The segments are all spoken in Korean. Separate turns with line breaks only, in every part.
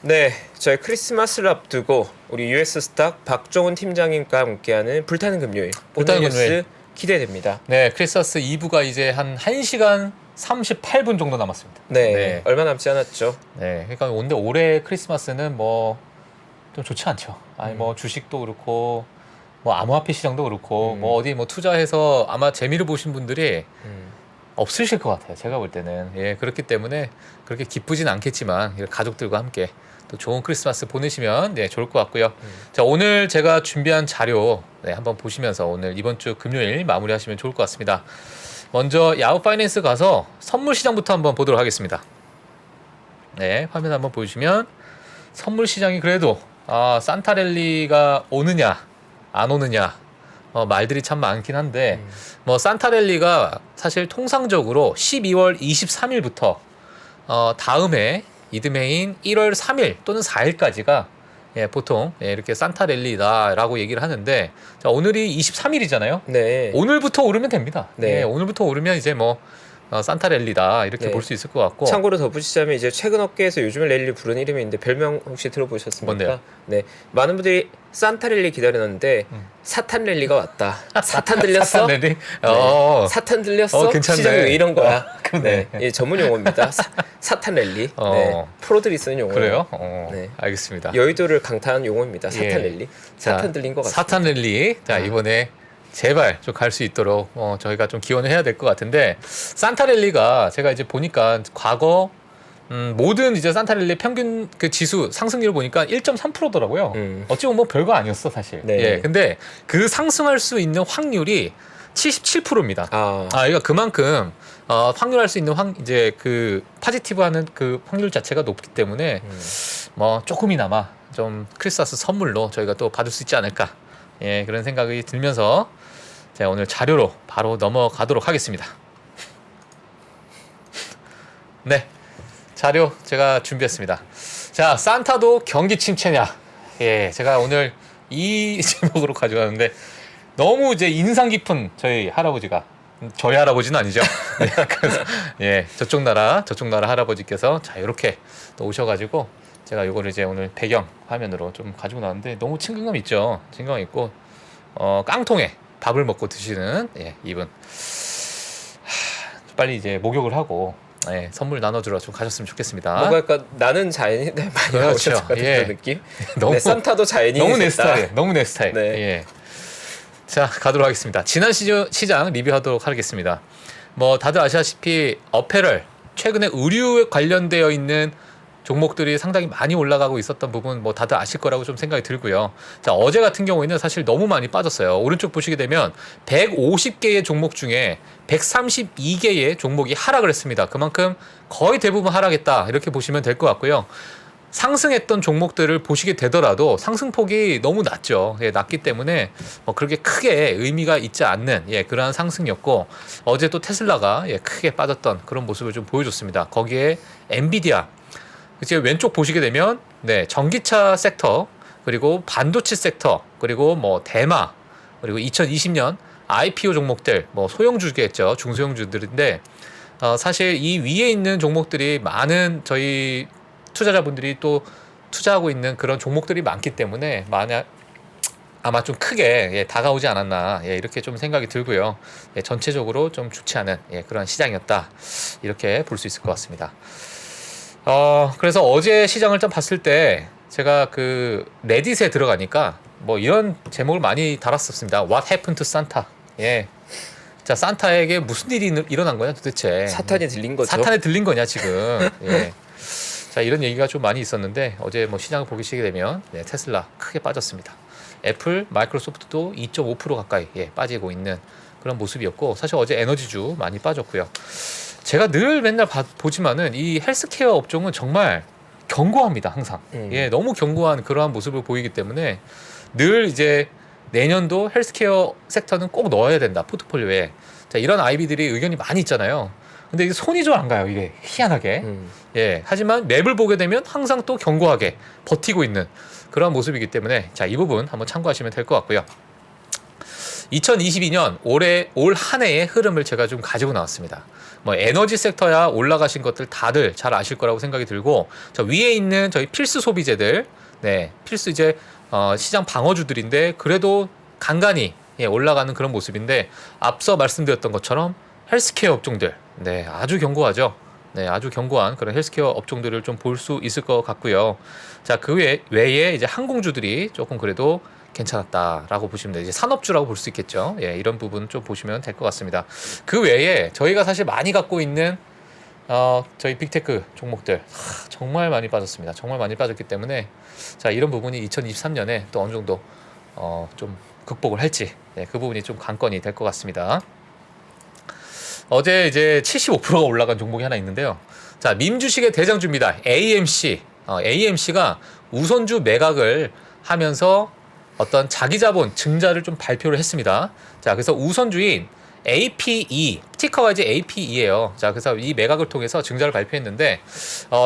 네, 저희 크리스마스를 앞두고 우리 US 스탁 박종훈 팀장님과 함께하는 불타는 금요일
불타는
오늘
금요일.
뉴스 기대됩니다.
네, 크리스마스 2부가 이제 한 1시간 38분 정도 남았습니다.
네, 얼마 남지 않았죠.
네, 그러니까 근데 올해 크리스마스는 뭐 좀 좋지 않죠. 아니 뭐 주식도 그렇고 뭐 암호화폐 시장도 그렇고 뭐 어디 뭐 투자해서 아마 재미를 보신 분들이 없으실 것 같아요. 제가 볼 때는. 예, 그렇기 때문에 그렇게 기쁘진 않겠지만 가족들과 함께 또 좋은 크리스마스 보내시면 네, 좋을 것 같고요. 자, 오늘 제가 준비한 자료 네, 한번 보시면서 오늘 이번 주 금요일 마무리하시면 좋을 것 같습니다. 먼저 야후 파이낸스 가서 선물 시장부터 한번 보도록 하겠습니다. 네, 화면 한번 보시면 선물 시장이 그래도 산타랠리가 오느냐 안 오느냐 말들이 참 많긴 한데 뭐 산타랠리가 사실 통상적으로 12월 23일부터 다음해 이듬해인 1월 3일 또는 4일까지가 보통 이렇게 산타랠리다라고 얘기를 하는데 자, 오늘이 23일이잖아요.
네,
오늘부터 오르면 됩니다.
네.
오늘부터 오르면 이제 뭐 산타랠리다 이렇게
네.
볼 수 있을 것 같고.
참고로 덧붙이자면 이제 최근 업계에서 요즘을 랠리를 부르는 이름이 있는데 별명 혹시 들어보셨습니까?
뭔데요?
네, 많은 분들이 산타 랠리 기다렸는데 사탄 랠리가 왔다. 사탄 들렸어?
사탄 랠리?
네. 사탄 들렸어?
괜찮네.
시장이 왜 이런 거야?
그러네.
네, 예, 전문 용어입니다. 사탄 랠리. 네, 프로들이 쓰는 용어예요.
그래요?
네.
알겠습니다.
여의도를 강타한 용어입니다. 사탄
예.
랠리.
자,
사탄 들린 것 같습니다.
사탄 랠리. 자, 이번에 제발 좀 갈 수 있도록 저희가 좀 기원을 해야 될 것 같은데 산타 랠리가 제가 이제 보니까 과거 모든 이제 산타 랠리 평균 그 지수 상승률을 보니까 1.3%더라고요. 어찌 보면 뭐 별거 아니었어 사실.
네.
예. 근데 그 상승할 수 있는 확률이 77%입니다. 그러니까 그만큼 확률할 수 있는 이제 그 파지티브하는 그 확률 자체가 높기 때문에 뭐 조금이나마 좀 크리스마스 선물로 저희가 또 받을 수 있지 않을까. 예, 그런 생각이 들면서 제가 오늘 자료로 바로 넘어가도록 하겠습니다. 네, 자료 제가 준비했습니다. 자, 산타도 경기 침체냐? 예, 제가 오늘 이 제목으로 가져가는데 너무 이제 인상 깊은 저희 할아버지가 저희 할아버지는 아니죠. 네, 그래서 예, 저쪽 나라 할아버지께서 자 이렇게 또 오셔가지고 제가 요거를 이제 오늘 배경 화면으로 좀 가지고 나왔는데 너무 친근감 있죠. 친근감 있고 깡통에 밥을 먹고 드시는 이분 빨리 이제 목욕을 하고 선물 나눠주러 좀 가셨으면 좋겠습니다.
뭔가 약간 나는 자연인데 많이
그렇죠.
나오셨을 것 같은 그런 느낌.
너무,
네, 산타도 자연인이
너무 내
됐다.
스타일. 너무 내 스타일.
네.
예. 자, 가도록 하겠습니다. 지난 시장 리뷰하도록 하겠습니다. 뭐 다들 아시다시피 어페럴 최근에 의류에 관련되어 있는 종목들이 상당히 많이 올라가고 있었던 부분 뭐 다들 아실 거라고 좀 생각이 들고요. 자, 어제 같은 경우에는 사실 너무 많이 빠졌어요. 오른쪽 보시게 되면 150개의 종목 중에 132개의 종목이 하락을 했습니다. 그만큼 거의 대부분 하락했다 이렇게 보시면 될 것 같고요. 상승했던 종목들을 보시게 되더라도 상승폭이 너무 낮죠. 낮기 때문에 그렇게 크게 의미가 있지 않는 그러한 상승이었고 어제 또 테슬라가 크게 빠졌던 그런 모습을 좀 보여줬습니다. 거기에 엔비디아 이제 왼쪽 보시게 되면 전기차 섹터 그리고 반도체 섹터 그리고 뭐 대마 그리고 2020년 IPO 종목들 뭐 소형주겠죠. 중소형주들인데 사실 이 위에 있는 종목들이 많은 저희 투자자분들이 또 투자하고 있는 그런 종목들이 많기 때문에 아마 좀 크게 다가오지 않았나 이렇게 좀 생각이 들고요. 전체적으로 좀 좋지 않은 그런 시장이었다 이렇게 볼 수 있을 것 같습니다. 그래서 어제 시장을 좀 봤을 때 제가 그 레딧에 들어가니까 뭐 이런 제목을 많이 달았었습니다. What happened to Santa? 자, 산타에게 무슨 일이 일어난 거냐 도대체?
사탄이 들린 거죠.
사탄에 들린 거냐 지금? 자, 이런 얘기가 좀 많이 있었는데 어제 뭐 시장을 보시게 되면 테슬라 크게 빠졌습니다. 애플, 마이크로소프트도 2.5% 가까이 빠지고 있는 그런 모습이었고 사실 어제 에너지주 많이 빠졌고요. 제가 늘 맨날 보지만은 이 헬스케어 업종은 정말 견고합니다. 항상 너무 견고한 그러한 모습을 보이기 때문에 늘 이제 내년도 헬스케어 섹터는 꼭 넣어야 된다 포트폴리오에. 자, 이런 아이비들이 의견이 많이 있잖아요. 근데 이게 손이 좀 안 가요. 이게 희한하게. 하지만 맵을 보게 되면 항상 또 견고하게 버티고 있는 그런 모습이기 때문에 자, 이 부분 한번 참고하시면 될 것 같고요. 2022년 올 한 해의 흐름을 제가 좀 가지고 나왔습니다. 뭐 에너지 섹터야 올라가신 것들 다들 잘 아실 거라고 생각이 들고, 저 위에 있는 저희 필수 소비재들, 네, 필수 이제 시장 방어주들인데 그래도 간간히 올라가는 그런 모습인데, 앞서 말씀드렸던 것처럼 헬스케어 업종들, 네, 아주 견고하죠. 네, 아주 견고한 그런 헬스케어 업종들을 좀 볼 수 있을 것 같고요. 자, 그 외에 이제 항공주들이 조금 그래도 괜찮았다라고 보시면 돼요. 이제 산업주라고 볼 수 있겠죠. 예, 이런 부분 좀 보시면 될 것 같습니다. 그 외에 저희가 사실 많이 갖고 있는 저희 빅테크 종목들 정말 많이 빠졌습니다. 정말 많이 빠졌기 때문에 자, 이런 부분이 2023년에 또 어느 정도 좀 극복을 할지, 예, 그 부분이 좀 관건이 될 것 같습니다. 어제 이제 75%가 올라간 종목이 하나 있는데요. 자, 밈주식의 대장주입니다. AMC. AMC가 우선주 매각을 하면서 어떤 자기자본 증자를 좀 발표를 했습니다. 자, 그래서 우선주인 APE, 티커가 이제 APE예요. 자, 그래서 이 매각을 통해서 증자를 발표했는데,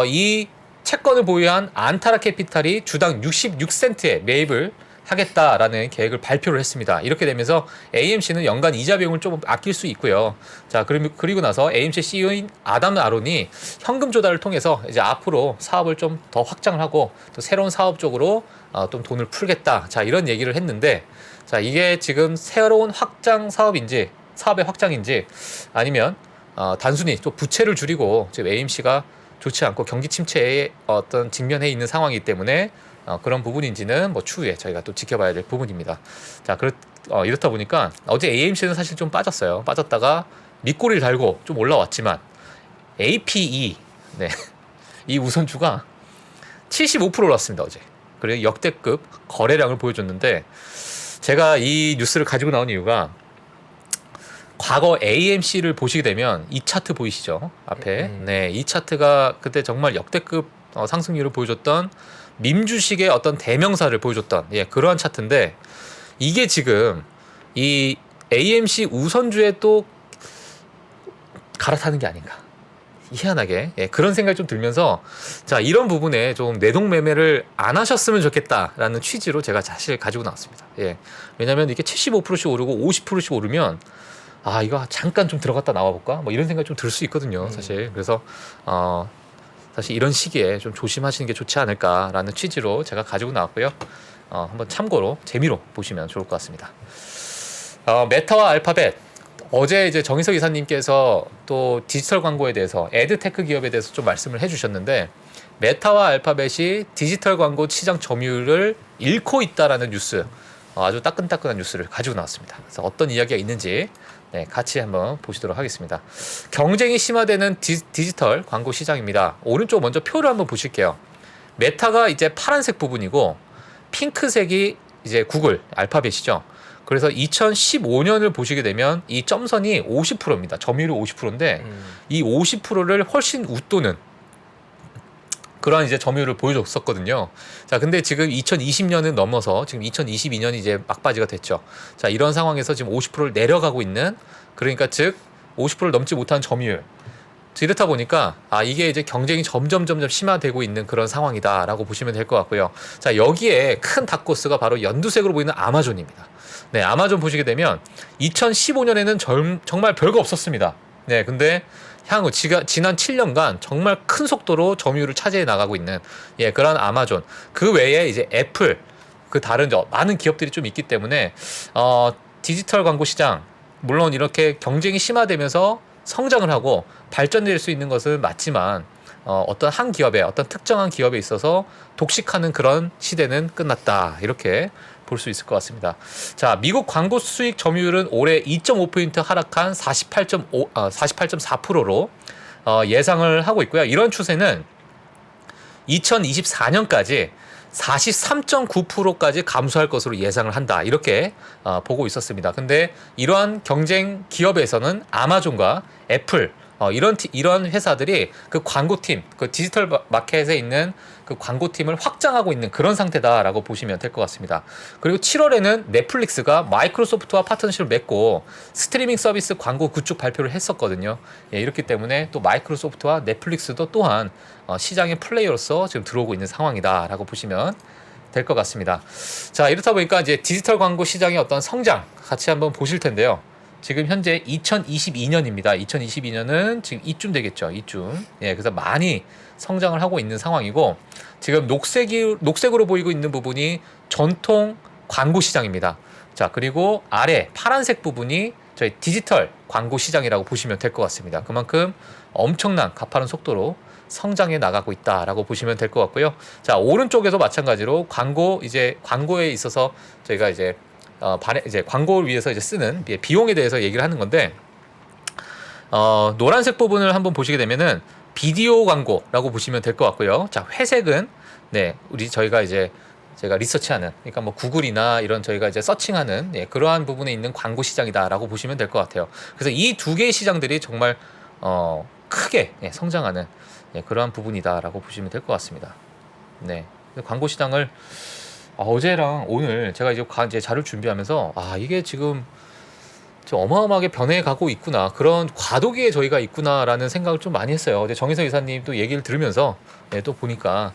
이 채권을 보유한 안타라 캐피탈이 주당 66센트에 매입을 하겠다라는 계획을 발표를 했습니다. 이렇게 되면서 AMC는 연간 이자 비용을 조금 아낄 수 있고요. 자, 그리고 나서 AMC CEO인 아담 아론이 현금 조달을 통해서 이제 앞으로 사업을 좀 더 확장을 하고 또 새로운 사업 쪽으로 좀 돈을 풀겠다. 자, 이런 얘기를 했는데, 자, 이게 지금 새로운 확장 사업인지 사업의 확장인지 아니면 단순히 또 부채를 줄이고 지금 AMC가 좋지 않고 경기 침체에 어떤 직면해 있는 상황이기 때문에 그런 부분인지는 뭐 추후에 저희가 또 지켜봐야 될 부분입니다. 자, 이렇다 보니까 어제 AMC는 사실 좀 빠졌어요. 빠졌다가 밑꼬리를 달고 좀 올라왔지만 APE, 네, 이 우선주가 75% 올랐습니다 어제. 그리고 역대급 거래량을 보여줬는데, 제가 이 뉴스를 가지고 나온 이유가 과거 AMC를 보시게 되면 이 차트 보이시죠? 앞에. 네, 이 차트가 그때 정말 역대급 상승률을 보여줬던 밈주식의 어떤 대명사를 보여줬던, 예, 그러한 차트인데, 이게 지금 이 AMC 우선주에 또 갈아타는 게 아닌가. 희한하게, 예, 그런 생각이 좀 들면서, 자, 이런 부분에 좀 내동매매를 안 하셨으면 좋겠다라는 취지로 제가 사실 가지고 나왔습니다. 예, 왜냐하면 이게 75%씩 오르고 50%씩 오르면 이거 잠깐 좀 들어갔다 나와볼까? 뭐 이런 생각이 좀 들 수 있거든요, 사실. 그래서 사실 이런 시기에 좀 조심하시는 게 좋지 않을까라는 취지로 제가 가지고 나왔고요. 한번 참고로 재미로 보시면 좋을 것 같습니다. 메타와 알파벳, 어제 이제 정희석 이사님께서 또 디지털 광고에 대해서, 에드테크 기업에 대해서 좀 말씀을 해주셨는데, 메타와 알파벳이 디지털 광고 시장 점유율을 잃고 있다라는 뉴스, 아주 따끈따끈한 뉴스를 가지고 나왔습니다. 그래서 어떤 이야기가 있는지, 네, 같이 한번 보시도록 하겠습니다. 경쟁이 심화되는 디지털 광고 시장입니다. 오른쪽 먼저 표를 한번 보실게요. 메타가 이제 파란색 부분이고 핑크색이 이제 구글, 알파벳이죠. 그래서 2015년을 보시게 되면 이 점선이 50%입니다. 점유율이 50%인데 이 50%를 훨씬 웃도는 그런 이제 점유율을 보여줬었거든요. 자, 근데 지금 2020년은 넘어서 지금 2022년이 이제 막바지가 됐죠. 자, 이런 상황에서 지금 50%를 내려가고 있는, 그러니까 즉 50%를 넘지 못한 점유율. 이렇다 보니까 이게 이제 경쟁이 점점 심화되고 있는 그런 상황이다라고 보시면 될 것 같고요. 자, 여기에 큰 닥코스가 바로 연두색으로 보이는 아마존입니다. 네, 아마존 보시게 되면 2015년에는 정말 별거 없었습니다. 네, 근데 향후 지난 7년간 정말 큰 속도로 점유율을 차지해 나가고 있는, 예, 그런 아마존. 그 외에 이제 애플, 그 다른 많은 기업들이 좀 있기 때문에 디지털 광고 시장, 물론 이렇게 경쟁이 심화되면서 성장을 하고 발전될 수 있는 것은 맞지만 어떤 한 기업에, 어떤 특정한 기업에 있어서 독식하는 그런 시대는 끝났다, 이렇게 볼 수 있을 것 같습니다. 자, 미국 광고 수익 점유율은 올해 2.5포인트 하락한 48.4%로 예상을 하고 있고요. 이런 추세는 2024년까지 43.9%까지 감소할 것으로 예상을 한다, 이렇게 보고 있었습니다. 근데 이러한 경쟁 기업에서는 아마존과 애플, 이런 회사들이 그 광고팀, 그 디지털 마켓에 있는 그 광고팀을 확장하고 있는 그런 상태다라고 보시면 될 것 같습니다. 그리고 7월에는 넷플릭스가 마이크로소프트와 파트너십을 맺고 스트리밍 서비스 광고 구축 발표를 했었거든요. 예, 이렇기 때문에 또 마이크로소프트와 넷플릭스도 또한 시장의 플레이어로서 지금 들어오고 있는 상황이다라고 보시면 될 것 같습니다. 자, 이렇다 보니까 이제 디지털 광고 시장의 어떤 성장 같이 한번 보실 텐데요. 지금 현재 2022년입니다. 2022년은 지금 이쯤 되겠죠. 이쯤. 예, 그래서 많이 성장을 하고 있는 상황이고 지금 녹색으로 보이고 있는 부분이 전통 광고 시장입니다. 자, 그리고 아래 파란색 부분이 저희 디지털 광고 시장이라고 보시면 될 것 같습니다. 그만큼 엄청난 가파른 속도로 성장해 나가고 있다라고 보시면 될 것 같고요. 자, 오른쪽에도 마찬가지로 광고에 있어서 저희가 이제 광고를 위해서 이제 쓰는 비용에 대해서 얘기를 하는 건데, 노란색 부분을 한번 보시게 되면은 비디오 광고라고 보시면 될 것 같고요. 자, 회색은 제가 리서치하는, 그러니까 뭐 구글이나 이런 저희가 이제 서칭하는 그러한 부분에 있는 광고 시장이다라고 보시면 될 것 같아요. 그래서 이 두 개의 시장들이 정말 크게 성장하는 그러한 부분이다라고 보시면 될 것 같습니다. 네, 광고 시장을 어제랑 오늘 제가 이제 자료를 준비하면서 이게 지금 좀 어마어마하게 변해가고 있구나, 그런 과도기에 저희가 있구나라는 생각을 좀 많이 했어요. 어제 정희석 이사님 또 얘기를 들으면서 또 보니까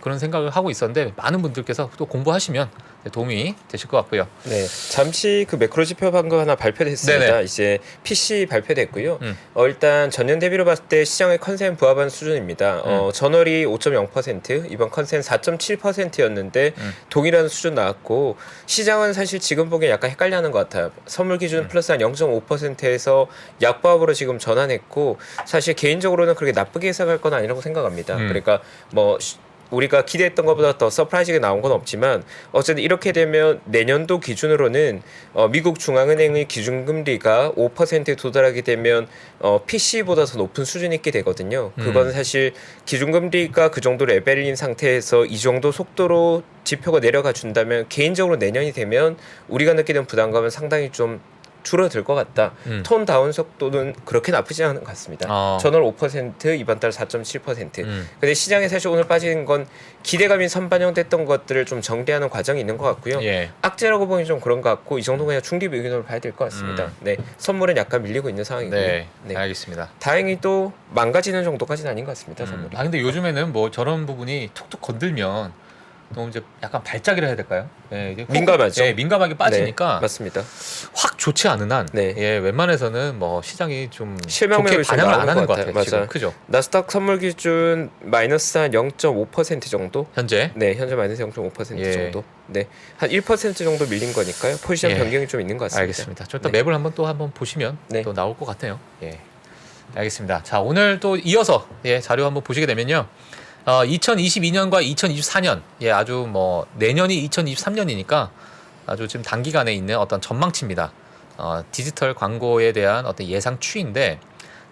그런 생각을 하고 있었는데 많은 분들께서 또 공부하시면 도움이 되실 것 같고요.
네, 잠시 그 매크로 지표 방금 하나 발표됐습니다.
네네.
이제 PC 발표됐고요. 일단 전년 대비로 봤을 때 시장의 컨센 부합한 수준입니다. 전월이 5.0%, 이번 컨센 4.7%였는데 동일한 수준 나왔고, 시장은 사실 지금 보기엔 약간 헷갈려하는 것 같아요. 선물 기준 플러스 한 0.5%에서 약보합으로 지금 전환했고, 사실 개인적으로는 그렇게 나쁘게 해석할 건 아니라고 생각합니다. 그러니까 뭐 우리가 기대했던 것보다 더 서프라이즈가 나온 건 없지만 어쨌든 이렇게 되면 내년도 기준으로는 미국 중앙은행의 기준금리가 5%에 도달하게 되면 PC보다 더 높은 수준이 있게 되거든요. 그건 사실 기준금리가 그 정도 레벨인 상태에서 이 정도 속도로 지표가 내려가 준다면 개인적으로 내년이 되면 우리가 느끼는 부담감은 상당히 좀 줄어들 것 같다. 톤 다운 속도는 그렇게 나쁘지 않은 것 같습니다. 전월 5%, 이번 달 4.7%. 근데 시장에 사실 오늘 빠지는 건 기대감이 선반영됐던 것들을 좀 정리하는 과정이 있는 것 같고요.
예.
악재라고 보기 좀 그런 것 같고, 이 정도 그냥 중립 의견으로 봐야 될 것 같습니다. 네, 선물은 약간 밀리고 있는 상황이고요.
네,
네.
알겠습니다.
다행히 또 망가지는 정도까지는 아닌 것 같습니다. 선물이.
근데 요즘에는 뭐 저런 부분이 툭툭 건들면 너무 이제 약간 발작이라 해야 될까요? 이제
민감하죠.
민감하게 빠지니까
네, 맞습니다.
확 좋지 않은 한 웬만해서는 뭐 시장이 좀
실망률이
좋게 반영을 안
좀
하는 것
나오는
같아요.
것 같아요.
지금
맞아요.
크죠?
나스닥 선물 기준 마이너스 한 0.5% 정도.
현재
네, 현재 마이너스 0.5%
예.
정도. 네, 한 1% 정도 밀린 거니까요. 포지션 변경이 좀 있는 것 같습니다.
알겠습니다. 좀 이따 맵을 한번 보시면 또 나올 것 같네요. 알겠습니다. 자, 오늘 또 이어서 자료 한번 보시게 되면요. 2022년과 2024년, 아주 뭐 내년이 2023년이니까 아주 지금 단기간에 있는 어떤 전망치입니다. 디지털 광고에 대한 어떤 예상 추이인데,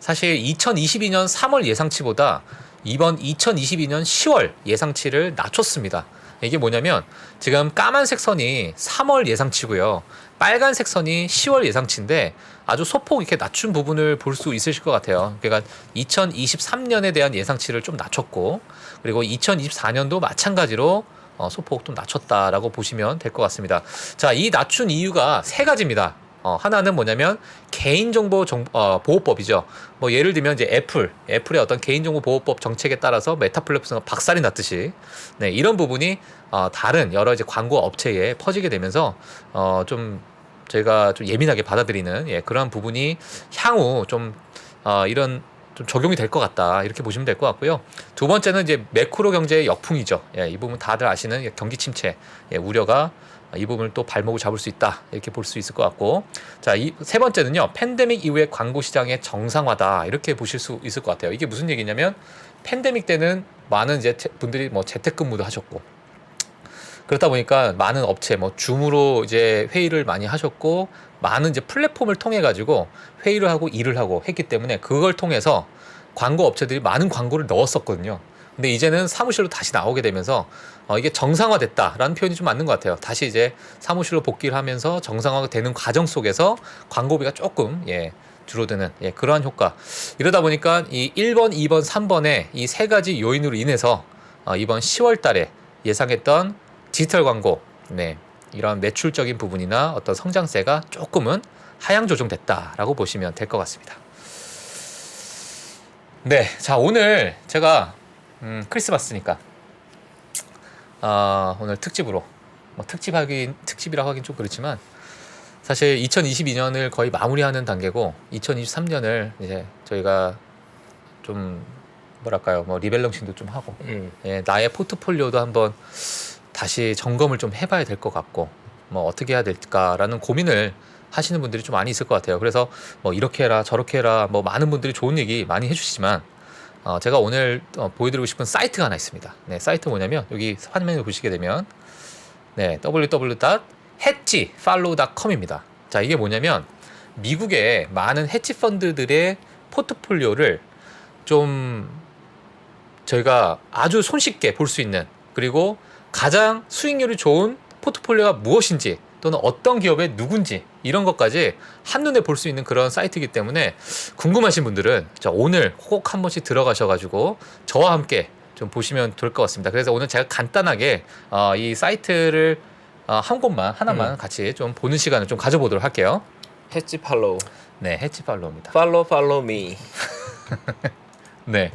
사실 2022년 3월 예상치보다 이번 2022년 10월 예상치를 낮췄습니다. 이게 뭐냐면 지금 까만색 선이 3월 예상치고요, 빨간색 선이 10월 예상치인데 아주 소폭 이렇게 낮춘 부분을 볼 수 있으실 것 같아요. 그러니까 2023년에 대한 예상치를 좀 낮췄고, 그리고 2024년도 마찬가지로 소폭 좀 낮췄다라고 보시면 될 것 같습니다. 자, 이 낮춘 이유가 세 가지입니다. 하나는 뭐냐면 개인정보 보호법이죠. 뭐 예를 들면 이제 애플의 어떤 개인정보 보호법 정책에 따라서 메타 플랫폼가 박살이 났듯이, 이런 부분이 다른 여러 이제 광고 업체에 퍼지게 되면서 좀 저희가 좀 예민하게 받아들이는 그러한 부분이 향후 좀 이런 좀 적용이 될 것 같다, 이렇게 보시면 될 것 같고요. 두 번째는 이제 매크로 경제의 역풍이죠. 이 부분 다들 아시는 경기 침체 우려가 이 부분을 또 발목을 잡을 수 있다, 이렇게 볼 수 있을 것 같고, 자, 이 세 번째는요, 팬데믹 이후의 광고 시장의 정상화다, 이렇게 보실 수 있을 것 같아요. 이게 무슨 얘기냐면 팬데믹 때는 많은 이제 분들이 뭐 재택근무도 하셨고, 그렇다 보니까 많은 업체 줌으로 이제 회의를 많이 하셨고, 많은 이제 플랫폼을 통해 가지고 회의를 하고 일을 하고 했기 때문에 그걸 통해서 광고 업체들이 많은 광고를 넣었었거든요. 근데 이제는 사무실로 다시 나오게 되면서 이게 정상화됐다라는 표현이 좀 맞는 것 같아요. 다시 이제 사무실로 복귀를 하면서 정상화가 되는 과정 속에서 광고비가 조금 줄어드는 그러한 효과. 이러다 보니까 이 1번, 2번, 3번의 이 세 가지 요인으로 인해서 이번 10월 달에 예상했던 디지털 광고 이런 매출적인 부분이나 어떤 성장세가 조금은 하향 조정됐다라고 보시면 될 것 같습니다. 자, 오늘 제가 크리스마스니까 오늘 특집으로 특집이라고 하긴 좀 그렇지만 사실 2022년을 거의 마무리하는 단계고 2023년을 이제 저희가 좀 뭐랄까요, 뭐 리밸런싱도 좀 하고 예, 나의 포트폴리오도 한번 다시 점검을 좀 해봐야 될 것 같고 뭐 어떻게 해야 될까라는 고민을 하시는 분들이 좀 많이 있을 것 같아요. 그래서 뭐 이렇게 해라 저렇게 해라 뭐 많은 분들이 좋은 얘기 많이 해주시지만 제가 오늘 보여드리고 싶은 사이트가 하나 있습니다. 네, 사이트 뭐냐면 여기 화면을 보시게 되면 네, www.hedgefollow.com입니다. 자, 이게 뭐냐면 미국의 많은 헤지 펀드들의 포트폴리오를 좀 저희가 아주 손쉽게 볼 수 있는, 그리고 가장 수익률이 좋은 포트폴리오가 무엇인지 또는 어떤 기업의 누군지 이런 것까지 한눈에 볼 수 있는 그런 사이트이기 때문에 궁금하신 분들은 자, 오늘 꼭 한 번씩 들어가셔가지고 저와 함께 좀 보시면 될 것 같습니다. 그래서 오늘 제가 간단하게 이 사이트를 한 곳만 하나만 같이 좀 보는 시간을 좀 가져보도록 할게요.
해지 팔로우.
네, 해치팔로우입니다.
팔로우 미.
네.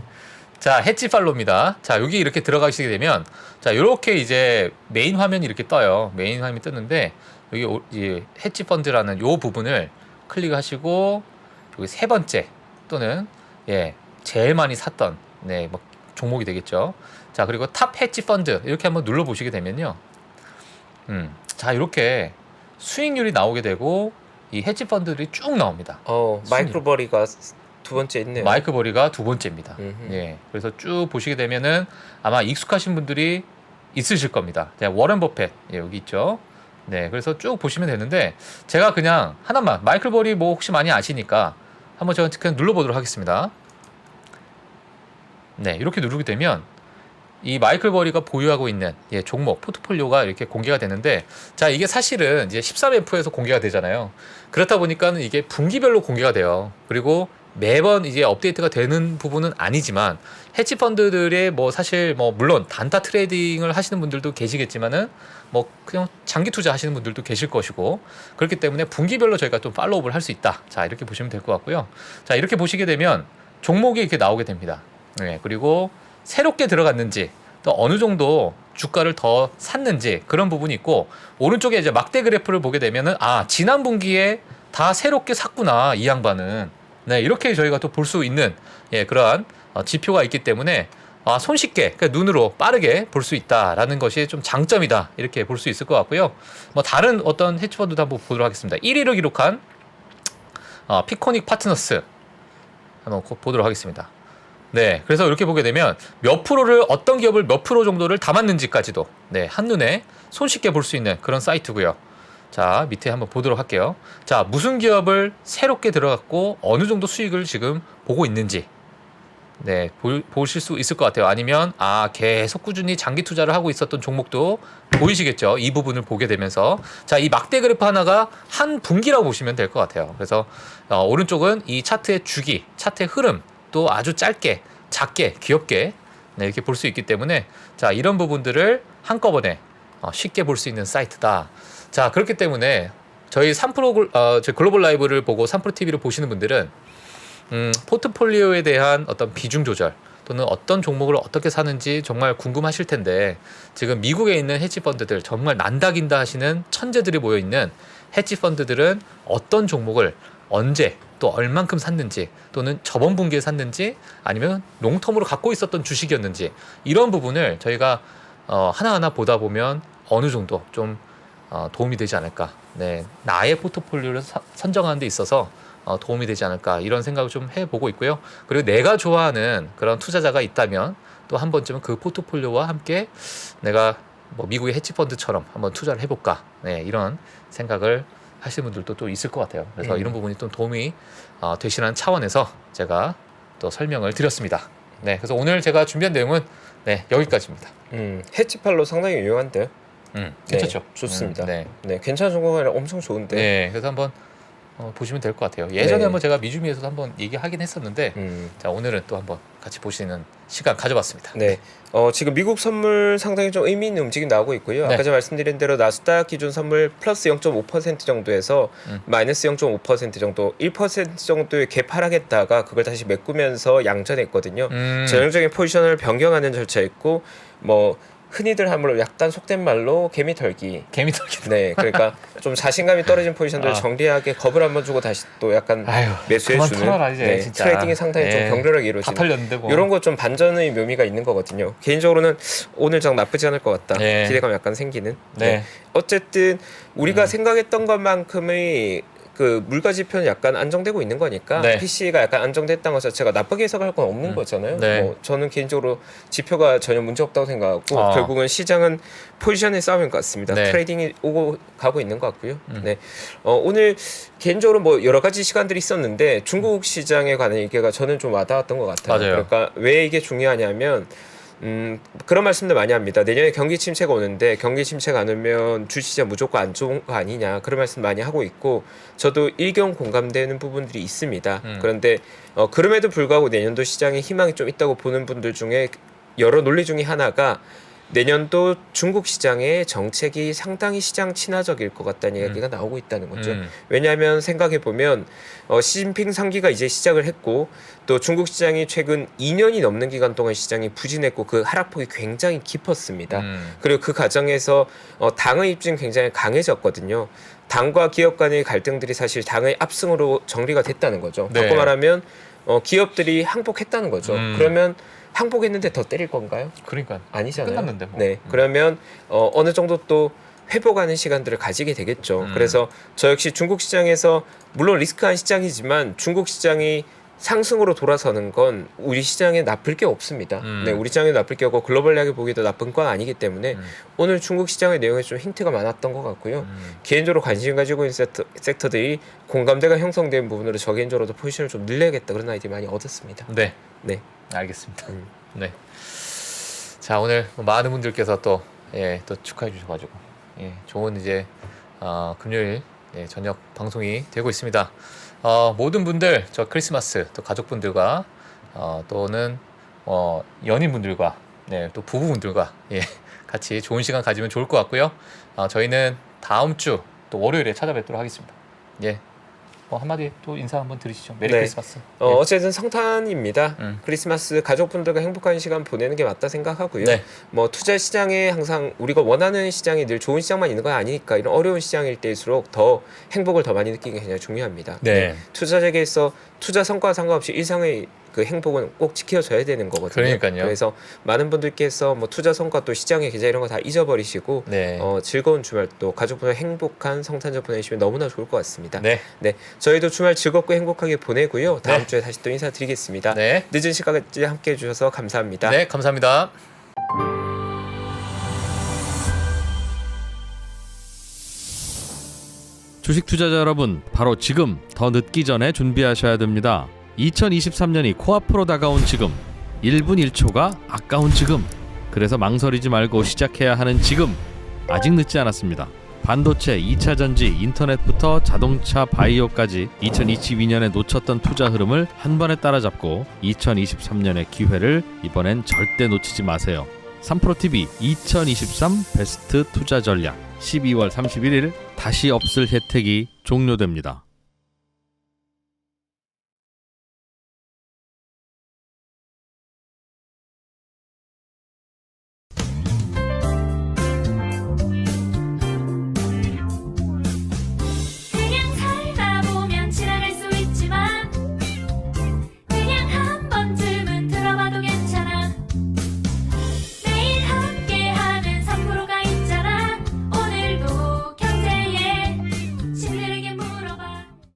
자, 해치팔로우입니다. 자, 여기 이렇게 들어가시게 되면 자, 이렇게 이제 메인 화면이 이렇게 떠요. 메인 화면이 뜨는데 여기 이 해치 펀드라는 요 부분을 클릭하시고 여기 세 번째 또는 예, 제일 많이 샀던 네, 뭐 종목이 되겠죠. 자, 그리고 탑 해치 펀드 이렇게 한번 눌러 보시게 되면요. 자, 이렇게 수익률이 나오게 되고 이 해치 펀드들이 쭉 나옵니다.
마이크로버리가 두 번째 있네요.
마이크버리가 두 번째입니다. 예, 그래서 쭉 보시게 되면은 아마 익숙하신 분들이 있으실 겁니다. 자, 워런 버핏 예, 여기 있죠. 네, 그래서 쭉 보시면 되는데 제가 그냥 하나만 마이클버리 뭐 혹시 많이 아시니까 한번 제가 그냥 눌러보도록 하겠습니다. 네, 이렇게 누르게 되면 이 마이클버리가 보유하고 있는 예, 종목 포트폴리오가 이렇게 공개가 되는데 자, 이게 사실은 이제 13F에서 공개가 되잖아요. 그렇다 보니까는 이게 분기별로 공개가 돼요. 그리고 매번 이제 업데이트가 되는 부분은 아니지만 해치 펀드들의 뭐 사실 뭐 물론 단타 트레이딩을 하시는 분들도 계시겠지만은 뭐 그냥 장기 투자 하시는 분들도 계실 것이고 그렇기 때문에 분기별로 저희가 좀 팔로우업을 할 수 있다. 자, 이렇게 보시면 될 것 같고요. 자, 이렇게 보시게 되면 종목이 이렇게 나오게 됩니다. 네, 그리고 새롭게 들어갔는지 또 어느 정도 주가를 더 샀는지 그런 부분이 있고 오른쪽에 이제 막대 그래프를 보게 되면은 지난 분기에 다 새롭게 샀구나 이 양반은. 네, 이렇게 저희가 또 볼 수 있는 예, 그러한 지표가 있기 때문에 손쉽게 그러니까 눈으로 빠르게 볼 수 있다라는 것이 좀 장점이다 이렇게 볼 수 있을 것 같고요. 뭐 다른 어떤 헤지펀드도 한번 보도록 하겠습니다. 1위를 기록한 피코닉 파트너스 한번 보도록 하겠습니다. 네, 그래서 이렇게 보게 되면 몇 프로를 어떤 기업을 몇 프로 정도를 담았는지까지도 네, 한눈에 손쉽게 볼 수 있는 그런 사이트고요. 자, 밑에 한번 보도록 할게요. 자, 무슨 기업을 새롭게 들어갔고 어느 정도 수익을 지금 보고 있는지 네, 보실 수 있을 것 같아요. 아니면 계속 꾸준히 장기 투자를 하고 있었던 종목도 보이시겠죠. 이 부분을 보게 되면서 자, 이 막대 그래프 하나가 한 분기라고 보시면 될 것 같아요. 그래서 오른쪽은 이 차트의 주기, 차트의 흐름 또 아주 짧게, 작게, 귀엽게 네, 이렇게 볼 수 있기 때문에 자, 이런 부분들을 한꺼번에 쉽게 볼 수 있는 사이트다. 자, 그렇기 때문에 저희 3프로 저희 글로벌 라이브를 보고 3프로 TV를 보시는 분들은 포트폴리오에 대한 어떤 비중 조절 또는 어떤 종목을 어떻게 사는지 정말 궁금하실 텐데 지금 미국에 있는 헤지 펀드들 정말 난다긴다 하시는 천재들이 모여 있는 헤지 펀드들은 어떤 종목을 언제 또 얼만큼 샀는지 또는 저번 분기에 샀는지 아니면 롱텀으로 갖고 있었던 주식이었는지 이런 부분을 저희가 하나하나 보다 보면 어느 정도 좀 도움이 되지 않을까. 네, 나의 포트폴리오를 선정하는 데 있어서 도움이 되지 않을까 이런 생각을 좀 해보고 있고요. 그리고 내가 좋아하는 그런 투자자가 있다면 또 한 번쯤은 그 포트폴리오와 함께 내가 뭐 미국의 헤지펀드처럼 한번 투자를 해볼까. 네, 이런 생각을 하시는 분들도 또 있을 것 같아요. 그래서 이런 부분이 좀 도움이 되시는 차원에서 제가 또 설명을 드렸습니다. 네, 그래서 오늘 제가 준비한 내용은 네, 여기까지입니다.
해지팔로 상당히 유용한데요.
괜찮죠?
네, 좋습니다.
네.
네, 괜찮은 종목이 엄청 좋은데.
네, 그래서 한번 보시면 될 것 같아요. 예전에
네.
한번 제가 미주미에서도 한번 얘기하긴 했었는데 자, 오늘은 또 한번 같이 보시는 시간 가져봤습니다.
네. 지금 미국 선물 상당히 좀 의미 있는 움직임 나오고 있고요.
네.
아까 제가 말씀드린 대로 나스닥 기준 선물 플러스 0.5% 정도에서 마이너스 0.5% 정도, 1% 정도의 갭 하락했다가 그걸 다시 메꾸면서 양전했거든요. 전형적인 포지션을 변경하는 절차였고 뭐 흔히들 하면 약간 속된 말로 개미털기.
개미털기.
네, 그러니까 좀 자신감이 떨어진 포지션들을
아.
정리하게 겁을 한번 주고 다시 또 약간
아유,
매수해주는
그만 털어라, 이제, 진짜.
트레이딩이 상당히 좀
예.
격렬하게
다
이루어지는
털렸는데 뭐.
이런 거 좀 반전의 묘미가 있는 거거든요. 개인적으로는 오늘 장 나쁘지 않을 것 같다.
예.
기대감 약간 생기는.
네.
어쨌든 우리가 생각했던 것만큼의 그 물가 지표는 약간 안정되고 있는 거니까
네.
PC가 약간 안정됐다는 것 자체가 나쁘게 해석할 건 없는 거잖아요.
네.
뭐 저는 개인적으로 지표가 전혀 문제 없다고 생각하고 결국은 시장은 포지션의 싸움인 것 같습니다.
네.
트레이딩이 오고 가고 있는 것 같고요. 네. 오늘 개인적으로 뭐 여러 가지 시간들이 있었는데 중국 시장에 관한 얘기가 저는 좀 와닿았던 것 같아요.
맞아요.
그러니까 왜 이게 중요하냐면 그런 말씀들 많이 합니다. 내년에 경기 침체가 오는데 경기 침체가 안 오면 주시장 무조건 안 좋은 거 아니냐 그런 말씀 많이 하고 있고 저도 일견 공감되는 부분들이 있습니다. 그런데 그럼에도 불구하고 내년도 시장에 희망이 좀 있다고 보는 분들 중에 여러 논리 중에 하나가 내년도 중국 시장의 정책이 상당히 시장 친화적일 것 같다는 이야기가 나오고 있다는 거죠. 왜냐하면 생각해 보면 시진핑 3기가 이제 시작을 했고 또 중국 시장이 최근 2년이 넘는 기간 동안 시장이 부진했고 그 하락폭이 굉장히 깊었습니다. 그리고 그 과정에서 당의 입증이 굉장히 강해졌거든요. 당과 기업 간의 갈등들이 사실 당의 압승으로 정리가 됐다는 거죠.
네.
바꿔 말하면 기업들이 항복했다는 거죠. 그러면 항복했는데 더 때릴 건가요?
그러니까
아니잖아요.
끝났는데 뭐.
네, 그러면 어느 정도 또 회복하는 시간들을 가지게 되겠죠. 그래서 저 역시 중국 시장에서 물론 리스크한 시장이지만 중국 시장이 상승으로 돌아서는 건 우리 시장에 나쁠 게 없습니다. 네, 우리 시장에 나쁠 게 없고 글로벌하게 보기에도 나쁜 건 아니기 때문에 오늘 중국 시장의 내용에 좀 힌트가 많았던 것 같고요. 개인적으로 관심 가지고 있는 섹터들이 공감대가 형성된 부분으로 저 개인적으로도 포지션을 좀 늘려야겠다 그런 아이디어 많이 얻었습니다.
네.
네.
알겠습니다. 네. 자 오늘 많은 분들께서 또 축하해 주셔가지고 좋은 이제 금요일 저녁 방송이 되고 있습니다. 모든 분들 저 크리스마스 또 가족분들과 또는 연인분들과 또 부부분들과 같이 좋은 시간 가지면 좋을 것 같고요. 저희는 다음 주 또 월요일에 찾아뵙도록 하겠습니다. 한마디 또 인사 한번 드리시죠. 메리
네.
크리스마스.
어쨌든 성탄입니다. 크리스마스 가족분들과 행복한 시간 보내는 게 맞다 생각하고요.
네.
뭐 투자 시장에 항상 우리가 원하는 시장이 늘 좋은 시장만 있는 건 아니니까 이런 어려운 시장일 때일수록 더 행복을 더 많이 느끼는 게 굉장히 중요합니다.
네.
투자자에게서 투자 성과와 상관없이 일상의 그 행복은 꼭 지켜져야 되는 거거든요.
그러니까요.
그래서 많은 분들께서 뭐 투자 성과 또 시장의 계좌 이런 거 다 잊어버리시고
네.
즐거운 주말 또 가족분들 행복한 성탄절 보내시면 너무나 좋을 것 같습니다.
네.
저희도 주말 즐겁고 행복하게 보내고요. 다음
네.
주에 다시 또 인사드리겠습니다.
네.
늦은 시간까지 함께해 주셔서 감사합니다.
네, 감사합니다.
주식 투자자 여러분, 바로 지금 더 늦기 전에 준비하셔야 됩니다. 2023년이 코앞으로 다가온 지금, 1분 1초가 아까운 지금, 그래서 망설이지 말고 시작해야 하는 지금, 아직 늦지 않았습니다. 반도체, 2차 전지, 인터넷부터 자동차, 바이오까지 2022년에 놓쳤던 투자 흐름을 한 번에 따라잡고 2023년의 기회를 이번엔 절대 놓치지 마세요. 3프로TV 2023 베스트 투자 전략 12월 31일 다시 없을 혜택이 종료됩니다.